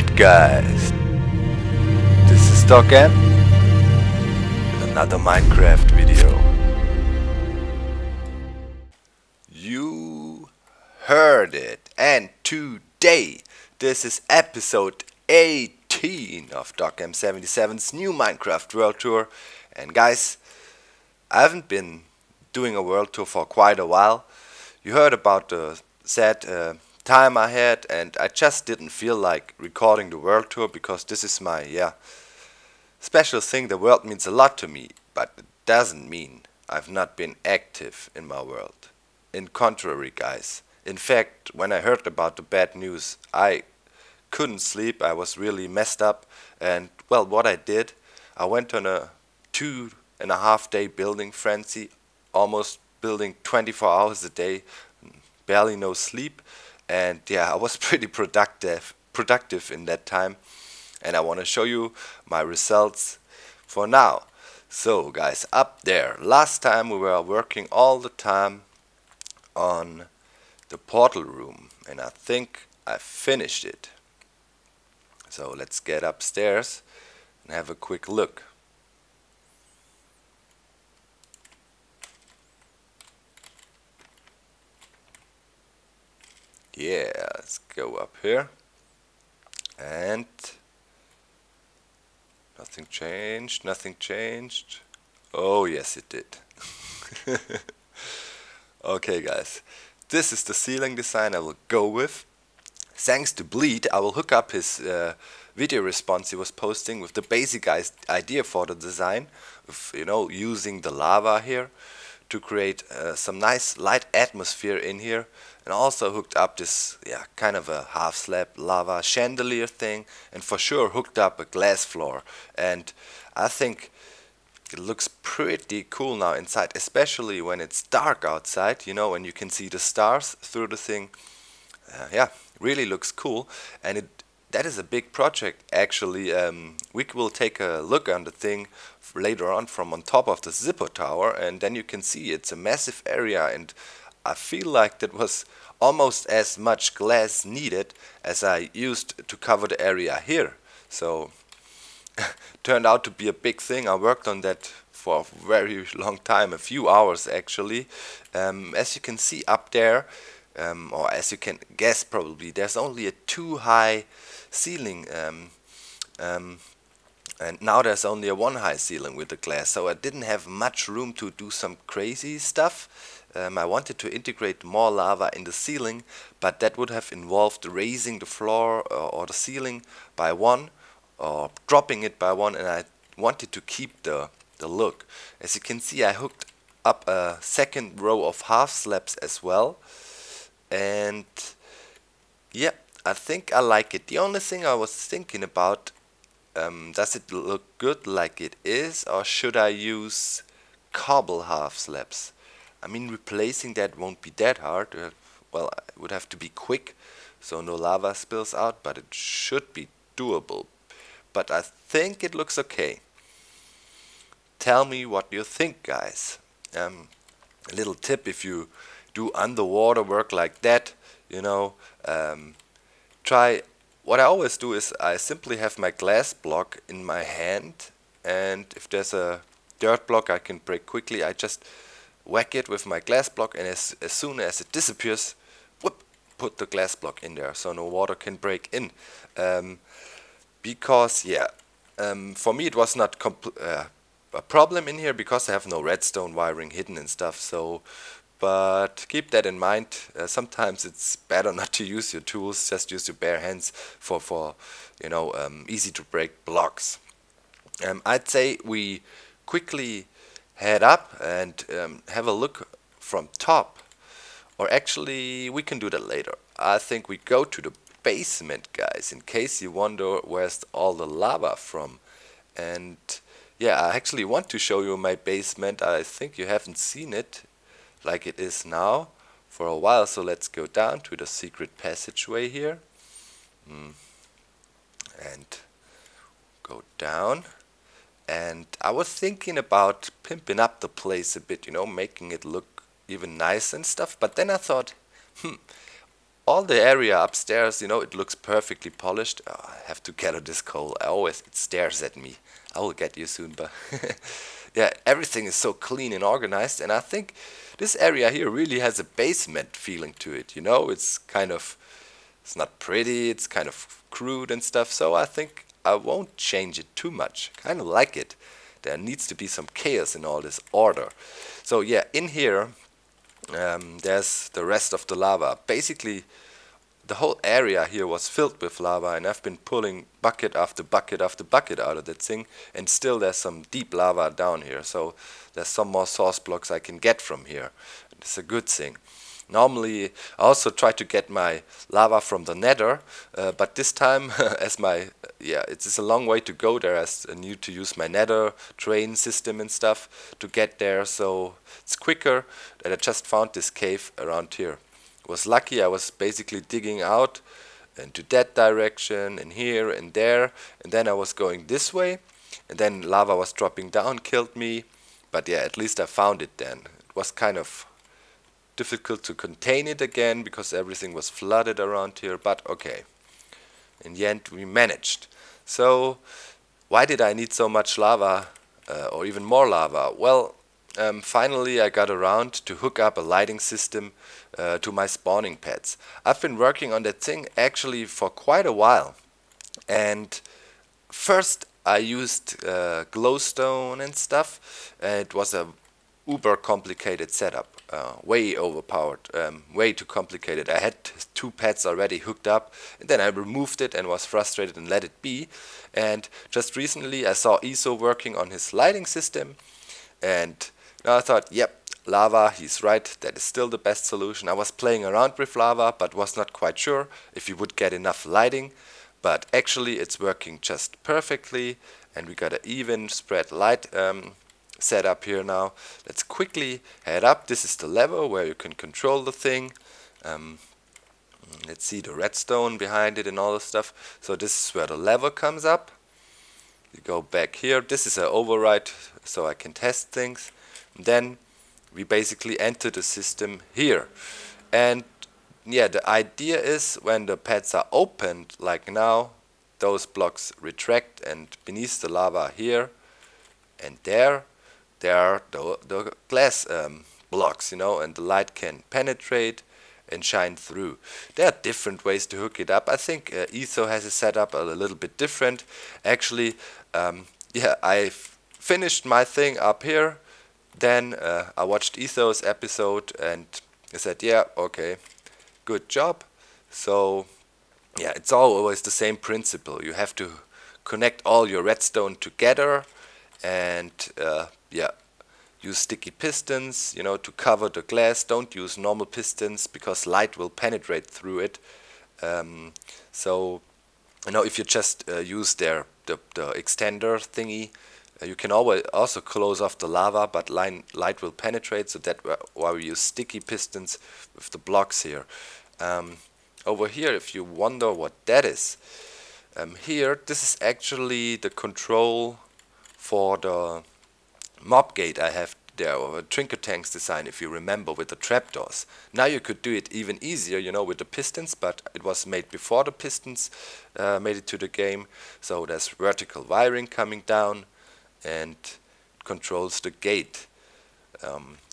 Alright guys, this is Docm with another Minecraft video. You heard it, and today this is episode 18 of Docm77's new Minecraft world tour. And guys, I haven't been doing a world tour for quite a while. You heard about the sad time I had, and I just didn't feel like recording the world tour because this is my special thing. The world means a lot to me, but it doesn't mean I've not been active in my world. In contrary, guys, in fact, when I heard about the bad news, I couldn't sleep. I was really messed up, and well, what I did, I went on a 2.5-day building frenzy, almost building 24 hours a day, barely no sleep. And yeah, I was pretty productive in that time, and I want to show you my results for now. So guys, up there, last time we were working all the time on the portal room, and I think I finished it. So let's get upstairs and have a quick look. Yeah, let's go up here, and nothing changed. Oh yes, it did. Okay guys, this is the ceiling design I will go with. Thanks to Bleed, I will hook up his video response he was posting with the basic idea for the design, of, using the lava here to create some nice light atmosphere in here, and also hooked up this kind of a half slab lava chandelier thing, and for sure hooked up a glass floor. And I think it looks pretty cool now inside, especially when it's dark outside, and you can see the stars through the thing. Really looks cool, and that is a big project actually. We will take a look on the thing later on from on top of the zipper tower, and then you can see it's a massive area, and I feel like that was almost as much glass needed as I used to cover the area here. So turned out to be a big thing. I worked on that for a very long time, a few hours actually. As you can see up there, or as you can guess probably, there's only a 2-high ceiling, and now there's only a 1-high ceiling with the glass, so I didn't have much room to do some crazy stuff. I wanted to integrate more lava in the ceiling, but that would have involved raising the floor or the ceiling by 1 or dropping it by 1, and I wanted to keep the look. As you can see, I hooked up a second row of half slabs as well, and yeah, I think I like it. The only thing I was thinking about, does it look good like it is, or should I use cobble half slabs? I mean, replacing that won't be that hard. Well, it would have to be quick, so no lava spills out, but it should be doable. But I think it looks okay. Tell me what you think, guys. A little tip: if you do underwater work like that, try. What I always do is I simply have my glass block in my hand, and if there's a dirt block I can break quickly, I just whack it with my glass block, and as soon as it disappears, whoop, put the glass block in there so no water can break in. Because for me it was not a problem in here because I have no redstone wiring hidden and stuff. So, but keep that in mind. Sometimes it's better not to use your tools, just use your bare hands for easy to break blocks. I'd say we quickly head up and have a look from top, or actually we can do that later. I think we go to the basement, guys, in case you wonder where's all the lava from. And yeah, I actually want to show you my basement. I think you haven't seen it like it is now for a while, so let's go down to the secret passageway here and go down. And I was thinking about pimping up the place a bit, making it look even nice and stuff. But then I thought, all the area upstairs, you know, it looks perfectly polished. Oh, I have to gather this coal. It stares at me. I will get you soon, but yeah, everything is so clean and organized, and I think this area here really has a basement feeling to it, you know. It's not pretty, it's kind of crude and stuff, so I think I won't change it too much. Kind of like it. There needs to be some chaos in all this order. So yeah, in here there's the rest of the lava. Basically, the whole area here was filled with lava, and I've been pulling bucket after bucket after bucket out of that thing, and still there's some deep lava down here, so there's some more source blocks I can get from here. It's a good thing. Normally I also try to get my lava from the nether, but this time it's a long way to go there, as I need to use my nether train system and stuff to get there, so it's quicker that I just found this cave around here. Was lucky. I was basically digging out into that direction and here and there, and then I was going this way, and then lava was dropping down, killed me, but yeah, at least I found it then. It was kind of difficult to contain it again because everything was flooded around here, but okay, in the end we managed. So why did I need so much lava, or even more lava? Well, finally I got around to hook up a lighting system to my spawning pads. I've been working on that thing actually for quite a while, and first I used glowstone and stuff. It was a uber complicated setup, way overpowered, way too complicated. I had 2 pads already hooked up, and then I removed it and was frustrated and let it be. And just recently I saw Etho working on his lighting system, and now I thought, yep, lava, he's right, that is still the best solution. I was playing around with lava, but was not quite sure if you would get enough lighting, but actually it's working just perfectly, and we got an even spread light set up here now. Let's quickly head up. This is the lever where you can control the thing. Let's see the redstone behind it and all the stuff. So this is where the lever comes up. You go back here. This is an override, so I can test things. And then we basically enter the system here. And yeah, the idea is when the pads are opened, like now, those blocks retract, and beneath the lava here and there are the glass blocks, you know, and the light can penetrate and shine through. There are different ways to hook it up. I think Etho has it set up a little bit different. Actually, yeah, I finished my thing up here. Then I watched Etho's episode and I said, yeah, okay, good job. So yeah, it's always the same principle. You have to connect all your redstone together, and yeah, use sticky pistons, you know, to cover the glass. Don't use normal pistons because light will penetrate through it. So you know, if you just use the extender thingy, you can always also close off the lava, but light will penetrate, so that's why we use sticky pistons with the blocks here. Over here, if you wonder what that is, here, this is actually the control for the mob gate I have there, or a trinket tanks design, if you remember, with the trapdoors. Now you could do it even easier, you know, with the pistons, but it was made before the pistons made it to the game. So there's vertical wiring coming down and controls the gate.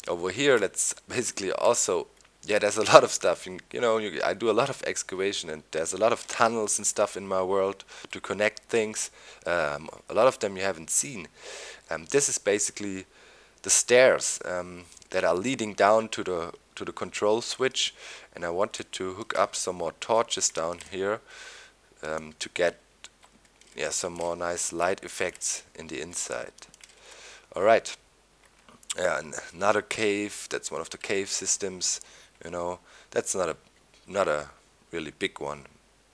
Over here, that's basically also, yeah, there's a lot of stuff. You know, I do a lot of excavation, and there's a lot of tunnels and stuff in my world to connect things. A lot of them you haven't seen. This is basically the stairs that are leading down to the control switch, and I wanted to hook up some more torches down here to get, yeah, some more nice light effects in the inside. Alright, yeah, and another cave. That's one of the cave systems. You know, that's not a really big one.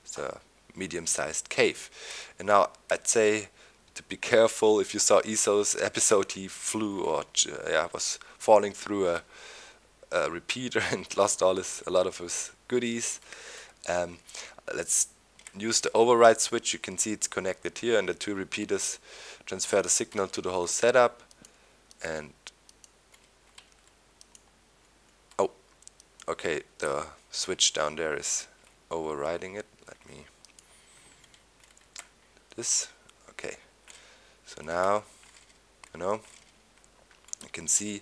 It's a medium-sized cave. And now I'd say to be careful. If you saw Etho's episode, he flew, or was falling through a repeater and lost a lot of his goodies. Let's use the override switch. You can see it's connected here, and the 2 repeaters transfer the signal to the whole setup. And oh, okay, the switch down there is overriding it. Let me this. Okay, so now you can see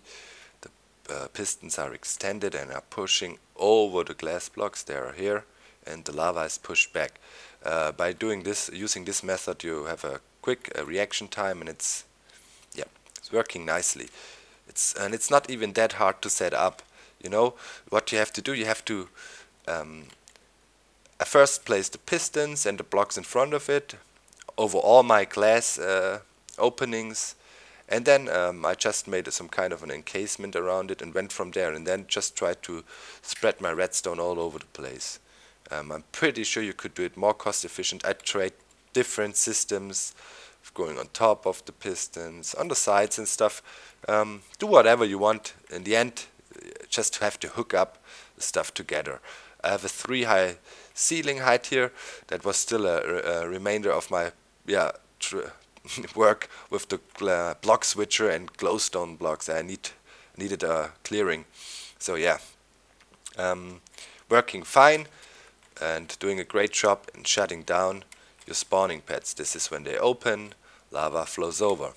the pistons are extended and are pushing over the glass blocks. They are here, and the lava is pushed back. By doing this, using this method, you have a quick reaction time, and it's working nicely. It's not even that hard to set up. What you have to do, you have to first place the pistons and the blocks in front of it over all my glass openings, and then I just made some kind of an encasement around it and went from there, and then just tried to spread my redstone all over the place. I'm pretty sure you could do it more cost efficient. I tried different systems of going on top of the pistons, on the sides and stuff. Do whatever you want. In the end, just have to hook up the stuff together. I have a 3 high ceiling height here. That was still a remainder of my work with the block switcher and glowstone blocks. I needed a clearing. So yeah, working fine and doing a great job in shutting down your spawning pads. This is when they open, lava flows over.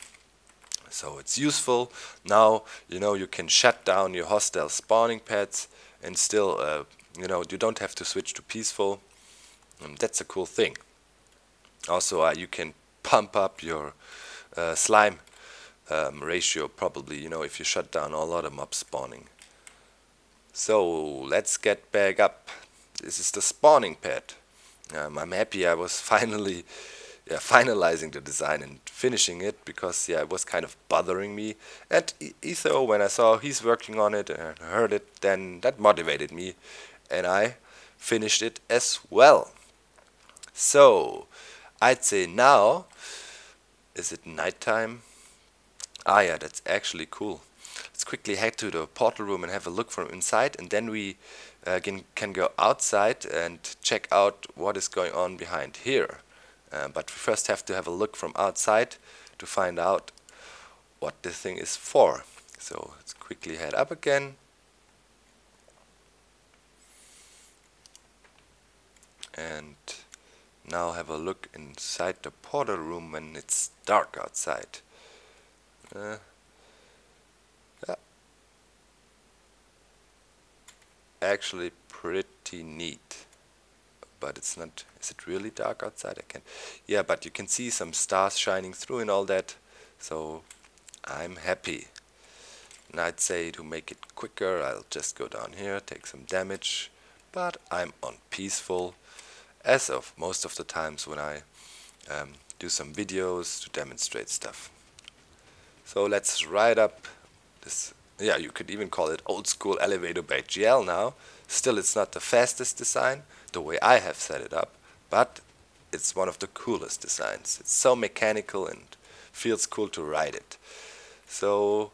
So it's useful. Now you can shut down your hostile spawning pads and still you don't have to switch to peaceful. That's a cool thing. Also you can pump up your slime ratio probably, if you shut down a lot of mob spawning. So let's get back up. This is the spawning pad. I'm happy I was finally finalizing the design and finishing it, because it was kind of bothering me. And Etho, when I saw he's working on it and heard it, then that motivated me, and I finished it as well. So I'd say now, is it nighttime? Ah yeah, that's actually cool. Let's quickly head to the portal room and have a look from inside, and then we can go outside and check out what is going on behind here. But we first have to have a look from outside to find out what this thing is for. So let's quickly head up again. And now have a look inside the portal room when it's dark outside. Actually pretty neat. But it's not. Is it really dark outside? Yeah, but you can see some stars shining through and all that. So I'm happy. And I'd say to make it quicker, I'll just go down here, take some damage. But I'm on peaceful, as of most of the times when I do some videos to demonstrate stuff. So let's ride up this. Yeah, you could even call it old school elevator by GL now. Still, it's not the fastest design, the way I have set it up, but it's one of the coolest designs. It's so mechanical and feels cool to ride it. So,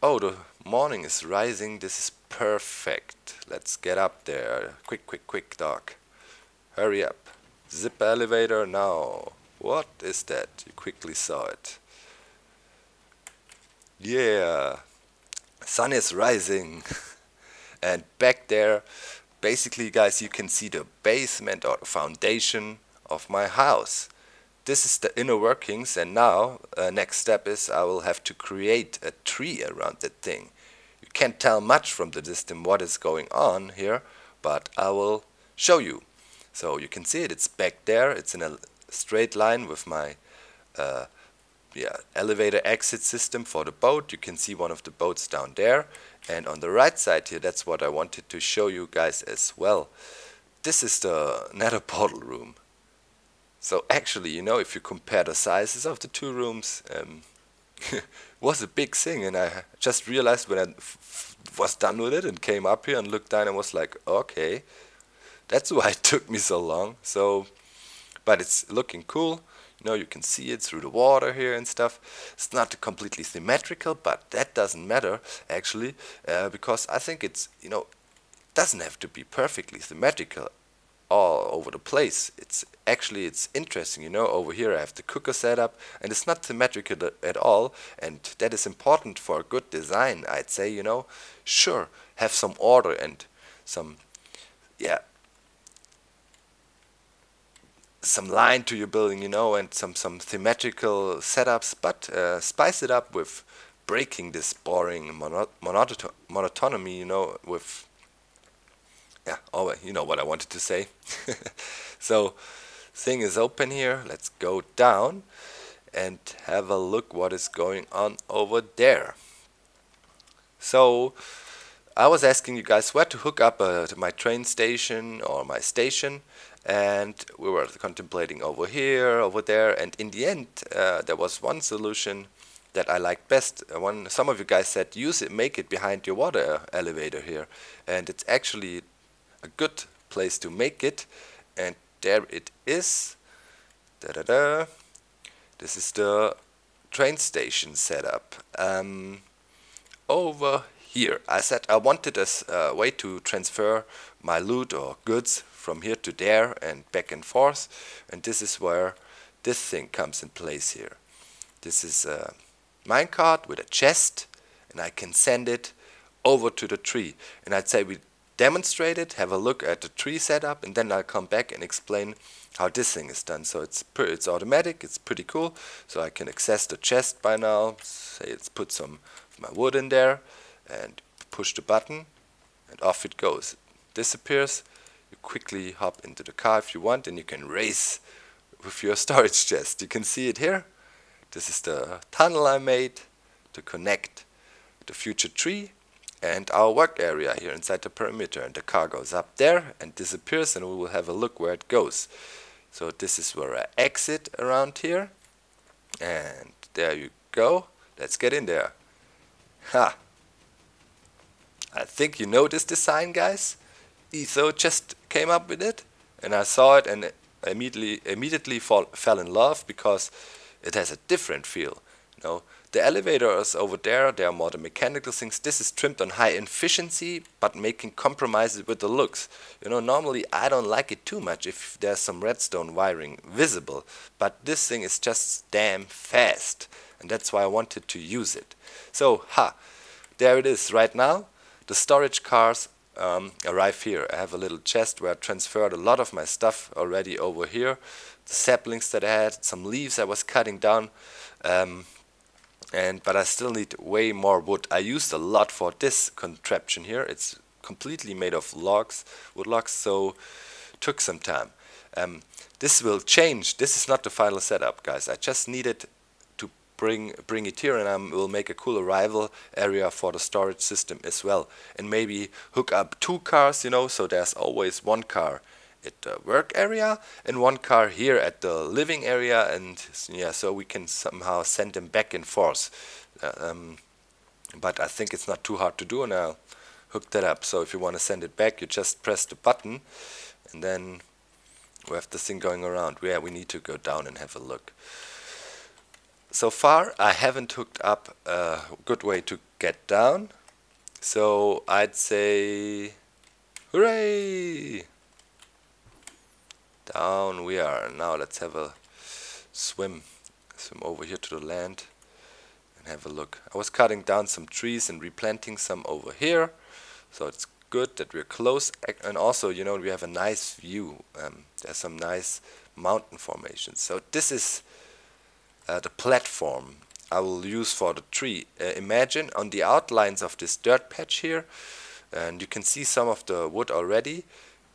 the morning is rising. This is perfect. Let's get up there. Quick, dog. Hurry up. Zip elevator now. What is that? You quickly saw it. Yeah. Sun is rising. And back there, basically guys, you can see the basement or the foundation of my house. This is the inner workings, and now next step is I will have to create a tree around that thing. You can't tell much from the distance what is going on here, but I will show you. So you can see it, it's back there, it's in a straight line with my elevator exit system for the boat. You can see one of the boats down there, and on the right side here, that's what I wanted to show you guys as well. This is the nether portal room. So actually, if you compare the sizes of the two rooms, it was a big thing, and I just realized when I was done with it and came up here and looked down and was like, okay, that's why it took me so long. So, but it's looking cool. You can see it through the water here and stuff. It's not completely symmetrical, but that doesn't matter actually, because I think it's, it doesn't have to be perfectly symmetrical all over the place. It's interesting, over here I have the cooker set up, and it's not symmetrical at all, and that is important for a good design, I'd say. Sure, have some order and some yeah, some line to your building, you know, and some thematical setups, but spice it up with breaking this boring monotony, you know, with, yeah, oh, you know what I wanted to say. So, thing is open here. Let's go down and have a look what is going on over there. So, I was asking you guys where to hook up to my train station or my station, and we were contemplating over here, over there, and in the end there was one solution that I liked best. Some of you guys said use it, make it behind your water elevator here, and it's actually a good place to make it, and there it is. Da-da-da. This is the train station setup. Over here, I said I wanted a way to transfer my loot or goods from here to there and back and forth, and this is where this thing comes in place here. This is a minecart with a chest, and I can send it over to the tree. And I'd say we demonstrate it, have a look at the tree setup, and then I'll come back and explain how this thing is done. So it's automatic, it's pretty cool. So I can access the chest by now. Say it's put some of my wood in there and push the button and off it goes. It disappears. You quickly hop into the car if you want, and you can race with your storage chest. You can see it here. This is the tunnel I made to connect the future tree and our work area here inside the perimeter, and the car goes up there and disappears, and we will have a look where it goes. So this is where I exit around here, and there you go. Let's get in there. Ha! I think you know this design, guys. Etho just came up with it, and I saw it and immediately fell in love because it has a different feel. You know, the elevators over there, they are more the mechanical things. This is trimmed on high efficiency, but making compromises with the looks. You know, normally I don't like it too much if there's some redstone wiring visible, but this thing is just damn fast, and that's why I wanted to use it. So, there it is right now. The storage cars arrive here. I have a little chest where I transferred a lot of my stuff already over here. The saplings that I had, some leaves I was cutting down, but I still need way more wood. I used a lot for this contraption here. It's completely made of logs, wood logs, so took some time. This will change. This is not the final setup, guys. I just needed to bring it here, and I will make a cool arrival area for the storage system as well, and maybe hook up 2 cars, you know, so there's always 1 car at the work area and 1 car here at the living area, and yeah, so we can somehow send them back and forth. But I think it's not too hard to do, and I'll hook that up. So if you want to send it back, you just press the button, and then we have the thing going around. Yeah, we need to go down and have a look. So far I haven't hooked up a good way to get down, so I'd say hooray! Down we are. Now let's have a swim over here to the land and have a look. I was cutting down some trees and replanting some over here, so it's good that we're close, and also, you know, we have a nice view. There's some nice mountain formations. So this is the platform I will use for the tree. Imagine on the outlines of this dirt patch here, and you can see some of the wood already,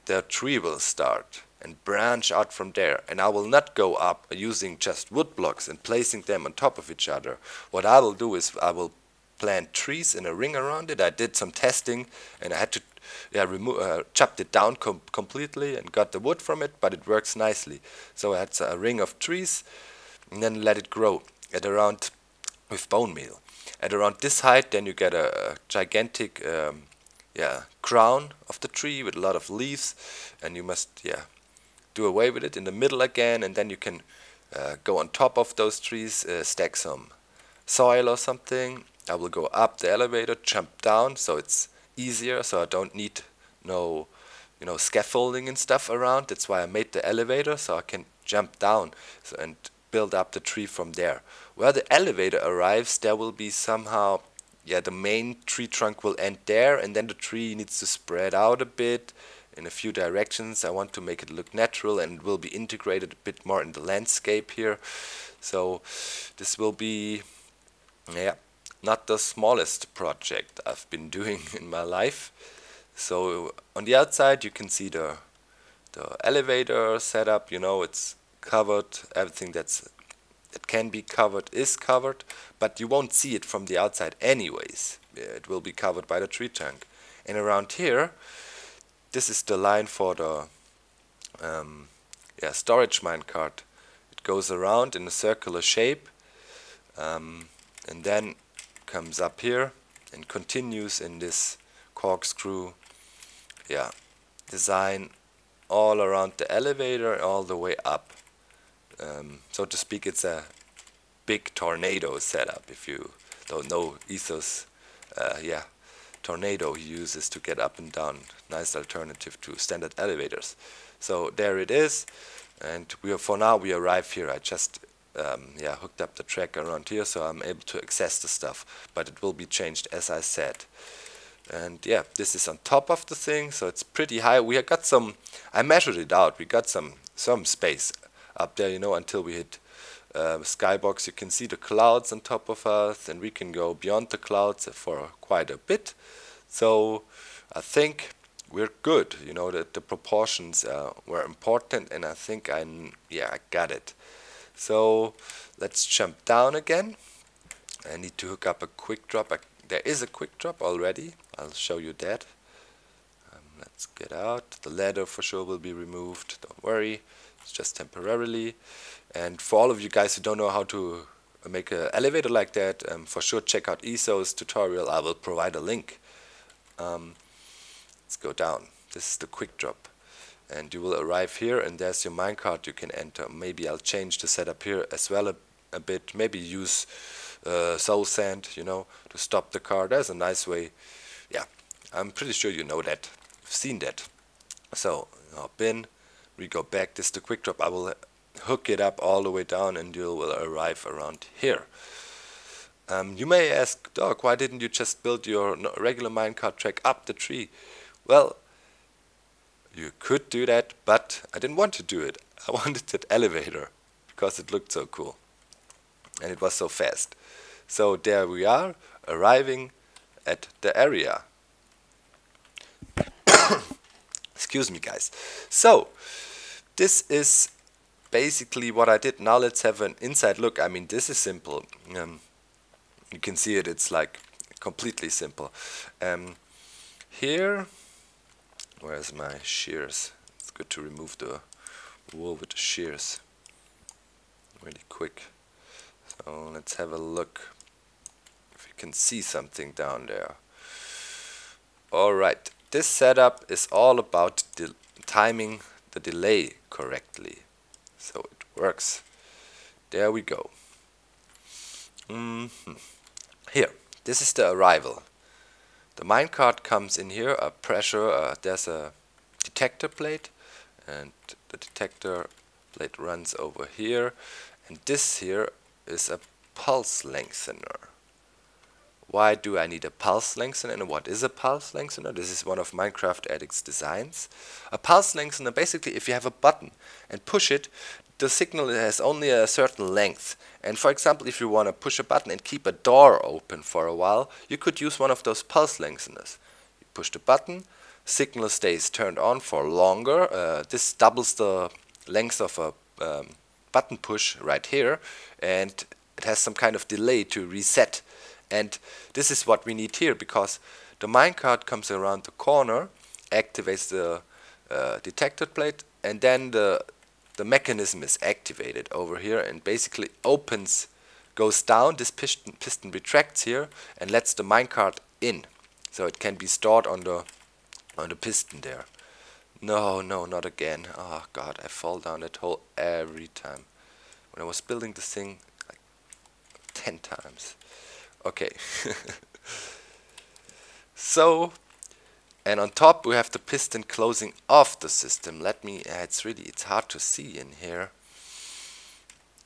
the tree will start and branch out from there, and I will not go up using just wood blocks and placing them on top of each other. What I will do is I will plant trees in a ring around it. I did some testing, and I had to chopped it down completely and got the wood from it, but it works nicely. So I had a ring of trees and then let it grow at around, with bone meal, at around this height. Then you get a gigantic crown of the tree with a lot of leaves, and you must do away with it in the middle again, and then you can go on top of those trees, stack some soil or something. I will go up the elevator, jump down, so it's easier, so I don't need no scaffolding and stuff around. That's why I made the elevator, so I can jump down and build up the tree from there. Where the elevator arrives, there will be somehow, the main tree trunk will end there, and then the tree needs to spread out a bit in a few directions. I want to make it look natural, and it will be integrated a bit more in the landscape here. So this will be, yeah, not the smallest project I've been doing in my life. So on the outside you can see the elevator setup. You know, it's covered. Everything that can be covered is covered, but you won't see it from the outside anyways. It will be covered by the tree trunk. And around here, this is the line for the storage minecart. It goes around in a circular shape, and then comes up here and continues in this corkscrew design all around the elevator, all the way up. So to speak, it's a big tornado setup. If you don't know Ethos, tornado he uses to get up and down. Nice alternative to standard elevators. So there it is, and for now we arrive here. I just hooked up the track around here, so I'm able to access the stuff, but it will be changed as I said. And yeah, this is on top of the thing, so it's pretty high. We have got some, I measured it out, we got some space up there, you know, until we hit Skybox. You can see the clouds on top of us, and we can go beyond the clouds for quite a bit. So I think we're good, you know, that the proportions were important, and I think I got it. So let's jump down again. I need to hook up a quick drop. There is a quick drop already. I'll show you that. Let's get out. The ladder for sure will be removed. Don't worry. It's just temporarily. And for all of you guys who don't know how to make an elevator like that, for sure check out Ethos tutorial. I will provide a link. Let's go down. This is the quick drop. And you will arrive here, and there's your minecart you can enter. Maybe I'll change the setup here as well a bit. Maybe use soul sand, you know, to stop the car. There's a nice way. Yeah, I'm pretty sure you know that. You've seen that. So hop in, we go back. This is the quick drop. I will hook it up all the way down, and you will arrive around here. You may ask, Doc, why didn't you just build your regular minecart track up the tree? Well, you could do that, but I didn't want to do it. I wanted that elevator because it looked so cool and it was so fast. So there we are, arriving at the area. Excuse me, guys. So this is basically what I did. Now let's have an inside look. I mean, this is simple. You can see it. It's like completely simple. Here, where's my shears? It's good to remove the wool with the shears really quick. So let's have a look if you can see something down there. Alright, this setup is all about timing the delay correctly. So it works. There we go. Here, this is the arrival. The minecart comes in here, a pressure, there's a detector plate, and the detector plate runs over here, and this here is a pulse lengthener. Why do I need a pulse lengthener, and what is a pulse lengthener? This is one of Minecraft Addict's designs. A pulse lengthener, basically if you have a button and push it, the signal has only a certain length. And for example, if you want to push a button and keep a door open for a while, you could use one of those pulse lengtheners. You push the button, signal stays turned on for longer. This doubles the length of a button push right here, and it has some kind of delay to reset. And this is what we need here, because the minecart comes around the corner, activates the detector plate, and then the mechanism is activated over here and basically goes down. This piston retracts here and lets the minecart in, so it can be stored on the piston there. No, not again. Oh god, I fall down that hole every time. When I was building this thing like 10 times. Okay. So, and on top we have the piston closing off the system. It's hard to see in here.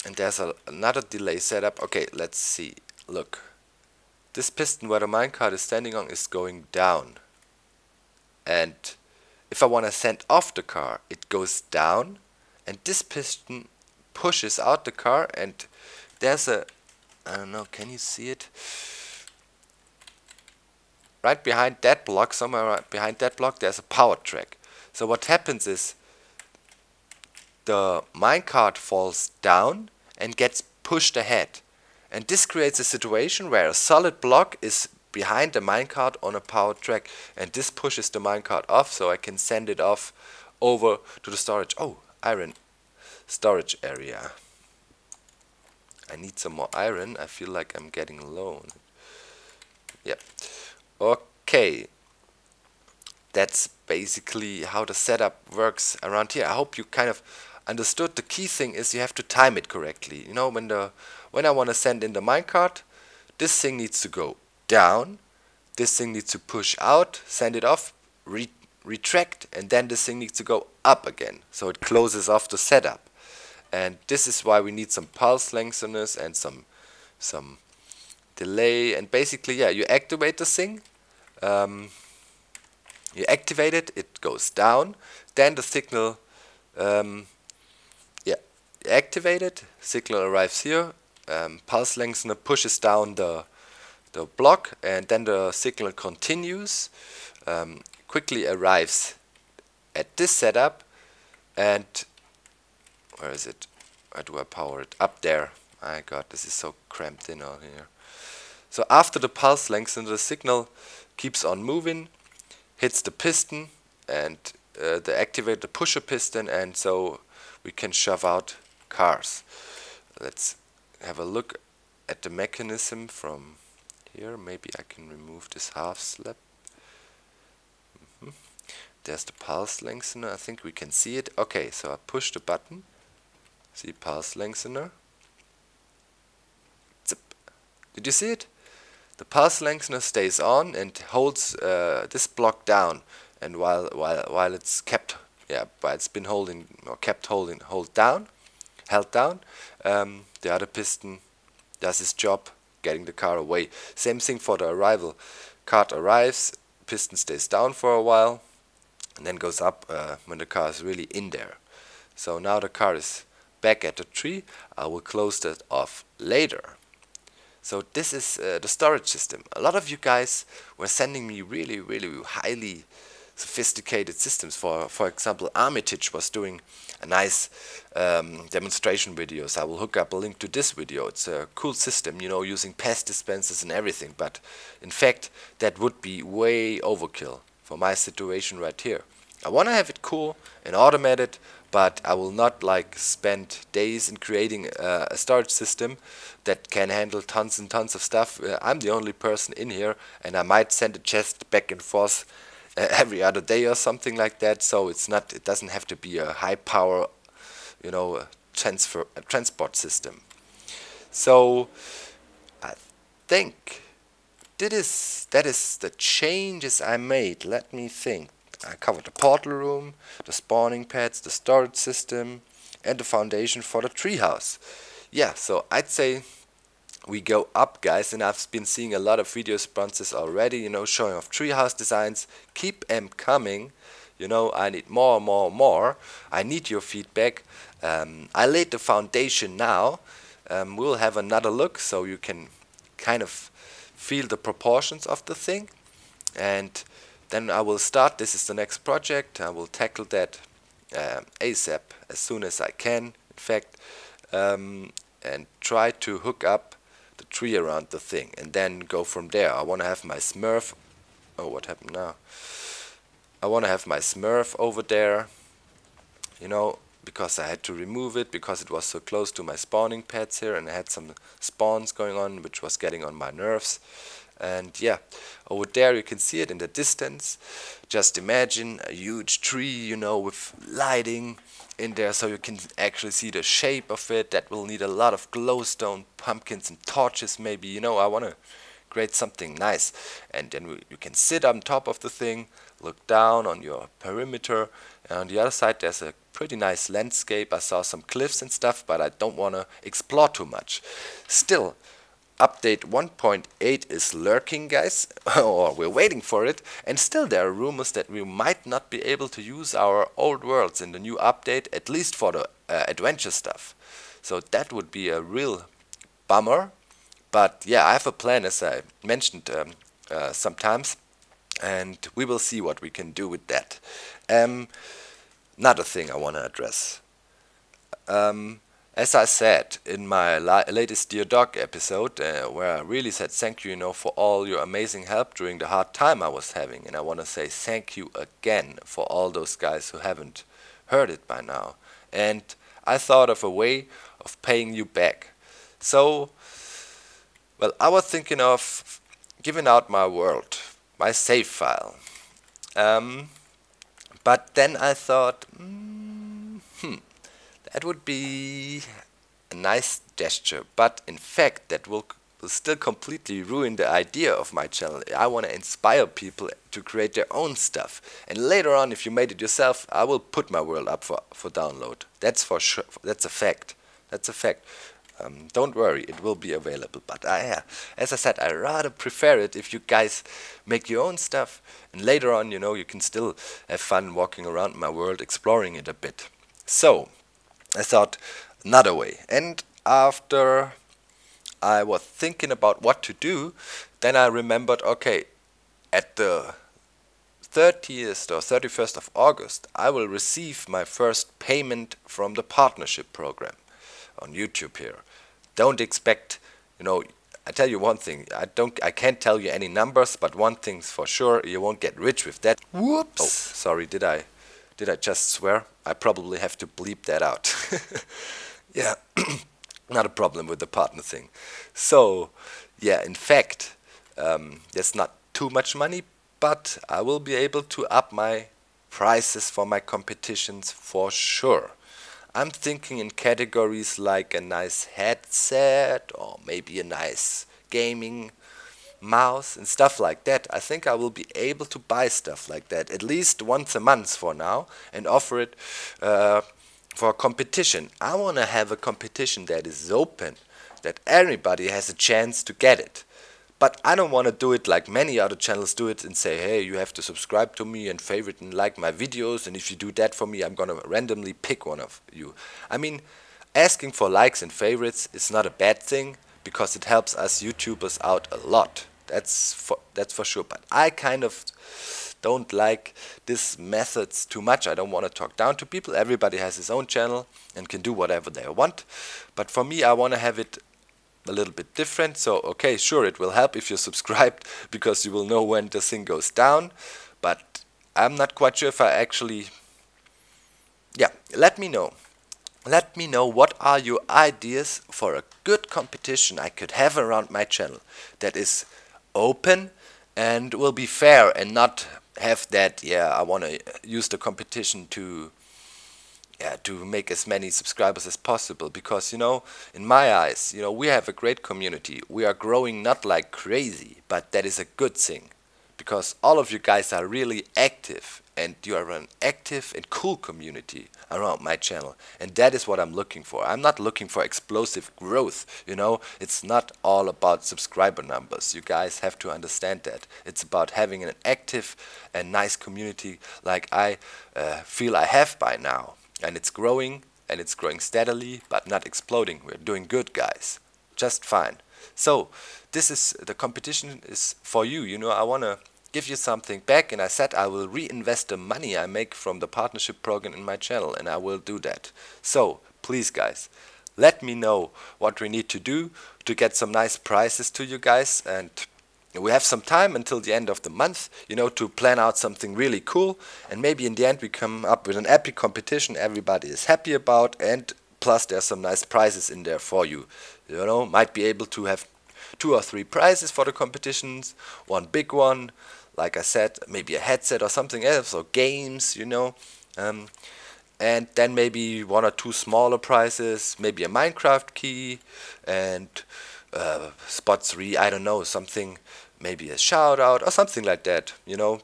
And there's another delay setup. Okay, let's see. Look. This piston where the minecart is standing on is going down. And if I want to send off the car, it goes down, and this piston pushes out the car, and there's a, I don't know, can you see it? Right behind that block, somewhere right behind that block, there's a power track. So what happens is the minecart falls down and gets pushed ahead. And this creates a situation where a solid block is behind the minecart on a power track, and this pushes the minecart off, so I can send it off over to the storage. Oh, iron storage area. I need some more iron. I feel like I'm getting low. Yep. Okay. That's basically how the setup works around here. I hope you kind of understood. The key thing is you have to time it correctly. You know, when I want to send in the minecart, this thing needs to go down, this thing needs to push out, send it off, retract, and then this thing needs to go up again, so it closes off the setup. And this is why we need some pulse lengtheners and some delay. And basically, yeah, you activate the thing, you activate it, it goes down, then the signal, yeah, you activate it, signal arrives here, pulse lengthener pushes down the block, and then the signal continues, quickly arrives at this setup, and where is it? Where do I power it? Up there. My god, this is so cramped in on here. So after the pulse lengthener, the signal keeps on moving, hits the piston, and activate the pusher piston, and so we can shove out cars. Let's have a look at the mechanism from here. Maybe I can remove this half slab. There's the pulse lengthener. I think we can see it. Okay, so I push the button. See pulse lengthener. Zip. Did you see it? The pulse lengthener stays on and holds this block down. And while it's kept, yeah, while it's been holding or kept holding, held down, the other piston does its job, getting the car away. Same thing for the arrival. Cart arrives, piston stays down for a while, and then goes up when the car is really in there. So now the car is back at the tree. I will close that off later. So this is the storage system. A lot of you guys were sending me really highly sophisticated systems. For example, Armitige was doing a nice demonstration videos. I will hook up a link to this video. It's a cool system, you know, using pest dispensers and everything, but in fact that would be way overkill for my situation right here. I want to have it cool and automated, but I will not like spend days in creating a storage system that can handle tons and tons of stuff. I'm the only person in here, and I might send a chest back and forth every other day or something like that. So it's not, it doesn't have to be a high power, you know, transport system. So I think that is the changes I made. Let me think. I covered the portal room, the spawning pads, the storage system, and the foundation for the treehouse. Yeah, so I'd say we go up, guys, and I've been seeing a lot of video sponsors already, you know, showing off treehouse designs. Keep them coming. You know, I need more. I need your feedback. I laid the foundation now. We'll have another look so you can kind of feel the proportions of the thing. And then I will start. This is the next project. I will tackle that ASAP as soon as I can, in fact, and try to hook up the tree around the thing and then go from there. I want to have my Smurf. Oh, what happened now? I want to have my Smurf over there, you know, because I had to remove it because it was so close to my spawning pads here, and I had some spawns going on which was getting on my nerves. And yeah, over there you can see it in the distance. Just imagine a huge tree, you know, with lighting in there so you can actually see the shape of it. That will need a lot of glowstone pumpkins and torches maybe, you know. I want to create something nice. And then you can sit on top of the thing, look down on your perimeter, and on the other side there's a pretty nice landscape. I saw some cliffs and stuff, but I don't want to explore too much. Still, update 1.8 is lurking, guys, or we're waiting for it, and still there are rumors that we might not be able to use our old worlds in the new update, at least for the adventure stuff. So that would be a real bummer, but yeah, I have a plan, as I mentioned sometimes, and we will see what we can do with that. Another thing I want to address. As I said in my latest Dear Dog episode, where I really said thank you, for all your amazing help during the hard time I was having, and I want to say thank you again for all those guys who haven't heard it by now. And I thought of a way of paying you back. So, well, I was thinking of giving out my world, my save file. But then I thought, that would be a nice gesture, but in fact that will still completely ruin the idea of my channel. I want to inspire people to create their own stuff, and later on, if you made it yourself, I will put my world up for download. That's for sure. That's a fact. That's a fact. Don't worry, it will be available. But as I said, I rather prefer it if you guys make your own stuff, and later on, you can still have fun walking around my world, exploring it a bit. So I thought another way, and after I was thinking about what to do, then I remembered, okay, at the 30th or 31st of August, I will receive my first payment from the partnership program on YouTube here. Don't expect, I tell you one thing, I can't tell you any numbers, but one thing's for sure, you won't get rich with that. Whoops! Oh, sorry, did I just swear? I probably have to bleep that out. Yeah, not a problem with the partner thing. So, yeah, in fact, there's not too much money, but I will be able to up my prices for my competitions for sure. I'm thinking in categories like a nice headset or maybe a nice gaming mouse and stuff like that. I think I will be able to buy stuff like that at least once a month for now and offer it for a competition. I want to have a competition that is open, that everybody has a chance to get it. But I don't want to do it like many other channels do it and say, hey, you have to subscribe to me and favorite and like my videos, and if you do that for me, I'm going to randomly pick one of you. I mean, asking for likes and favorites is not a bad thing, because it helps us YouTubers out a lot. That's for sure. But I kind of don't like these methods too much. I don't want to talk down to people. Everybody has his own channel and can do whatever they want. But for me, I want to have it a little bit different. So okay, sure, it will help if you're subscribed, because you will know when the thing goes down, but I'm not quite sure if I actually, yeah, let me know what are your ideas for a good competition I could have around my channel that is open and will be fair, and not have that, yeah, I want to use the competition to make as many subscribers as possible, because in my eyes, we have a great community. We are growing not like crazy, but that is a good thing, because all of you guys are really active, and you are an active and cool community around my channel, and that is what I'm looking for. I'm not looking for explosive growth, it's not all about subscriber numbers. You guys have to understand that. It's about having an active and nice community like I feel I have by now. And it's growing steadily, but not exploding. We're doing good, guys. Just fine. So, the competition is for you. I want to give you something back, and I said I will reinvest the money I make from the partnership program in my channel, and I will do that. So, please, guys, let me know what we need to do to get some nice prizes to you guys, and we have some time until the end of the month, to plan out something really cool, and maybe in the end we come up with an epic competition everybody is happy about, and plus there's some nice prizes in there for you. Might be able to have 2 or 3 prizes for the competitions, one big one, like I said, maybe a headset or something else, or games, and then maybe 1 or 2 smaller prizes, maybe a Minecraft key, and spot 3, I don't know, something, maybe a shout out or something like that,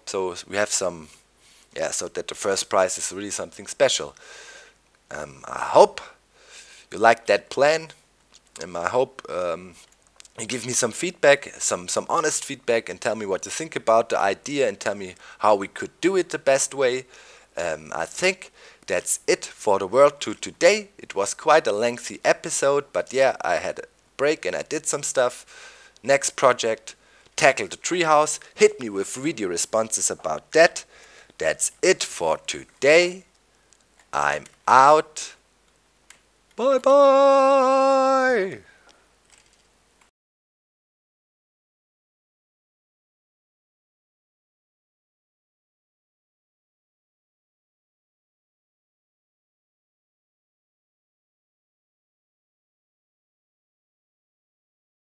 so we have some, so that the first prize is really something special. I hope you like that plan, and I hope You give me some feedback, some honest feedback, and tell me what you think about the idea, and tell me how we could do it the best way. I think that's it for the World Tour today. It was quite a lengthy episode, but yeah, I had a break and I did some stuff. Next project, tackle the treehouse. Hit me with video responses about that. That's it for today. I'm out. Bye bye.